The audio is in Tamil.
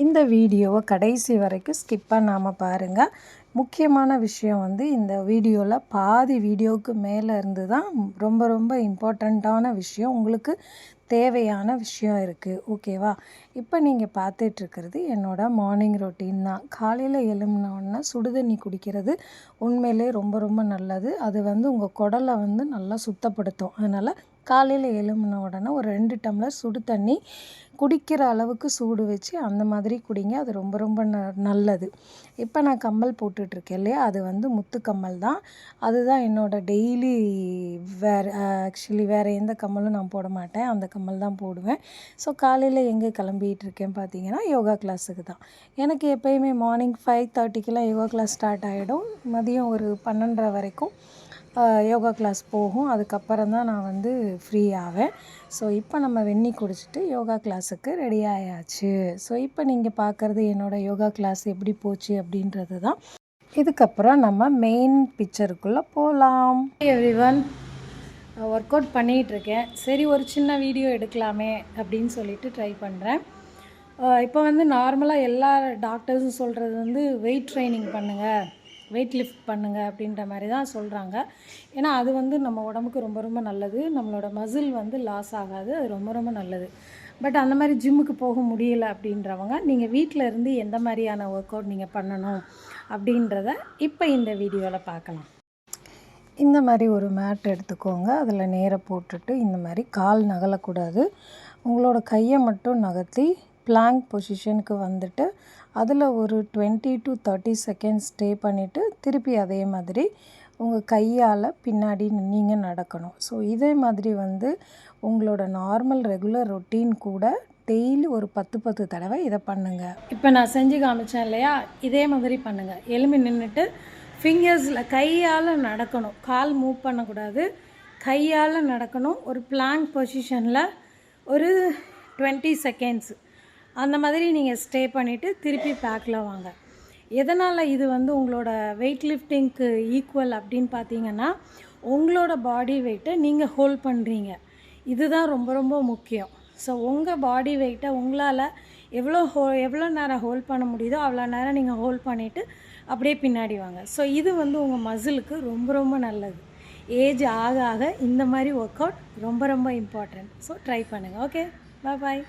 இந்த வீடியோவை கடைசி வரைக்கும் ஸ்கிப் பண்ணாமல் பாருங்கள். முக்கியமான விஷயம் வந்து இந்த வீடியோவில் பாதி வீடியோவுக்கு மேலே இருந்து தான் ரொம்ப ரொம்ப இம்பார்ட்டண்ட்டான விஷயம், உங்களுக்கு தேவையான விஷயம் இருக்குது. ஓகேவா? இப்போ நீங்கள் பார்த்துட்ருக்கிறது என்னோடய மார்னிங் ரொட்டீன் தான். காலையில் எழும்பினோடனே சுடுதண்ணி குடிக்கிறது உண்மையிலே ரொம்ப ரொம்ப நல்லது. அது வந்து உங்கள் குடலை வந்து நல்லா சுத்தப்படுத்தும். அதனால் காலையில் எழும்பின உடனே ஒரு 2 டம்ளர் சுடு தண்ணி குடிக்கிற அளவுக்கு சூடு வச்சு அந்த மாதிரி குடிங்க. அது ரொம்ப ரொம்ப நல்லது. இப்போ நான் கம்மல் போட்டுட்ருக்கேன் இல்லையா, அது வந்து முத்து கம்மல் தான். அதுதான் என்னோடய டெய்லி ஆக்சுவலி வேறு எந்த கம்மலும் நான் போட மாட்டேன், அந்த கம்மல் தான் போடுவேன். ஸோ காலையில் எங்கே கிளம்பிகிட்ருக்கேன் பார்த்தீங்கன்னா, யோகா கிளாஸுக்கு தான். எனக்கு எப்போயுமே மார்னிங் 5:30க்கெலாம் யோகா கிளாஸ் ஸ்டார்ட் ஆகிடும். மதியம் ஒரு 12:30 வரைக்கும் யோகா கிளாஸ் போகும். அதுக்கப்புறம் தான் நான் வந்து ஃப்ரீ ஆவேன். ஸோ இப்போ நம்ம வெந்நி குடிச்சிட்டு யோகா கிளாஸுக்கு ரெடி ஆயாச்சு. ஸோ இப்போ நீங்கள் பார்க்குறது என்னோடய யோகா கிளாஸ் எப்படி போச்சு அப்படின்றது தான். இதுக்கப்புறம் நம்ம மெயின் பிக்சருக்குள்ளே போகலாம். எவ்ரிவன், ஒர்க் அவுட் பண்ணிகிட்ருக்கேன். சரி, ஒரு சின்ன வீடியோ எடுக்கலாமே அப்படின்னு சொல்லிட்டு ட்ரை பண்ணுறேன். இப்போ வந்து நார்மலாக எல்லா டாக்டர்ஸும் சொல்கிறது வந்து வெயிட் ட்ரைனிங் பண்ணுங்கள், வெயிட் லிஃப்ட் பண்ணுங்கள் அப்படின்ற மாதிரி தான் சொல்கிறாங்க. ஏன்னா அது வந்து நம்ம உடம்புக்கு ரொம்ப ரொம்ப நல்லது. நம்மளோட மசில் வந்து லாஸ் ஆகாது, அது ரொம்ப ரொம்ப நல்லது. பட் அந்த மாதிரி ஜிம்முக்கு போக முடியலை அப்படின்றவங்க நீங்கள் வீட்டில் இருந்து எந்த மாதிரியான ஒர்க் அவுட் நீங்கள் பண்ணணும் அப்படின்றத இப்போ இந்த வீடியோவில் பார்க்கலாம். இந்த மாதிரி ஒரு மேட் எடுத்துக்கோங்க. அதில் நேராக போட்டுட்டு இந்த மாதிரி கால் நகலக்கூடாது. உங்களோட கையை மட்டும் நகர்த்தி பிளாங்க் பொசிஷனுக்கு வந்துட்டு அதில் ஒரு 20 to 30 செகண்ட்ஸ் ஸ்டே பண்ணிவிட்டு திருப்பி அதே மாதிரி உங்கள் கையால் பின்னாடி நீங்கள் நடக்கணும். ஸோ இதே மாதிரி வந்து உங்களோட நார்மல் ரெகுலர் ரொட்டீன் கூட டெய்லி ஒரு 10 தடவை இதை பண்ணுங்கள். இப்போ நான் செஞ்சு காமிச்சேன் இல்லையா, இதே மாதிரி பண்ணுங்கள். எலும்பி நின்றுட்டு ஃபிங்கர்ஸில் கையால் நடக்கணும், கால் மூவ் பண்ணக்கூடாது, கையால் நடக்கணும். ஒரு பிளாங்க் பொசிஷனில் ஒரு 20 செகண்ட்ஸ் அந்த மாதிரி நீங்கள் ஸ்டே பண்ணிவிட்டு திருப்பி பேக்கில் வாங்க. எதனால் இது வந்து உங்களோட வெயிட் லிஃப்டிங்க்கு ஈக்குவல் அப்படின்னு பார்த்தீங்கன்னா, உங்களோட பாடி வெயிட்டை நீங்கள் ஹோல்ட் பண்ணுறீங்க. இதுதான் ரொம்ப ரொம்ப முக்கியம். ஸோ உங்கள் பாடி வெயிட்டை உங்களால் எவ்வளோ நேரம் ஹோல்ட் பண்ண முடியுதோ அவ்வளோ நேரம் நீங்கள் ஹோல்ட் பண்ணிவிட்டு அப்படியே பின்னாடி வாங்க. ஸோ இது வந்து உங்கள் மசிலுக்கு ரொம்ப ரொம்ப நல்லது. ஏஜ் ஆக ஆக இந்த மாதிரி ஒர்க் அவுட் ரொம்ப ரொம்ப இம்பார்ட்டன்ட். ஸோ ட்ரை பண்ணுங்கள். ஓகே, பாய்.